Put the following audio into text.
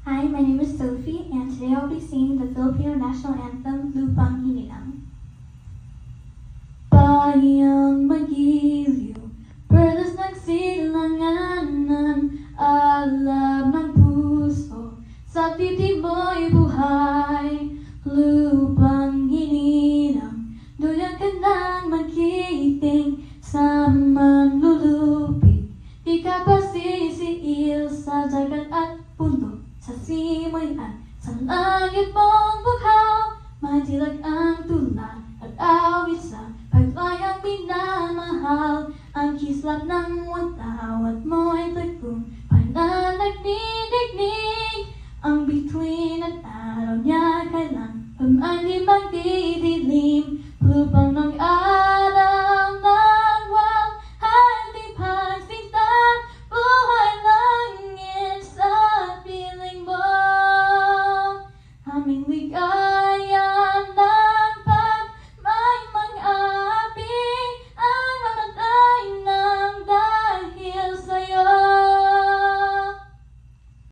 Hi, my name is Sophie, and today I'll be singing the Filipino national anthem, Lupang Hinirang. Bayang magiliw, perlas nagsilanganan, alam ng puso, sa dibdib mo'y buhay. Lupang hinirang, duyan ka ng magkiting, sa manlulupig, di ka pasisiil sa dagat at bundok, sa simoy at sa langit mong bughaw. Madilag ang tula at awit sa paglayang minamahal. Ang kislap ng watawat mo'y tagumpay na nagdidigdig. Ang bituin at araw niya kailan pag-ani magdidilim. Lupang ng araw ng walhati pagsinta, buhay langit sa piling mo. Aming ligay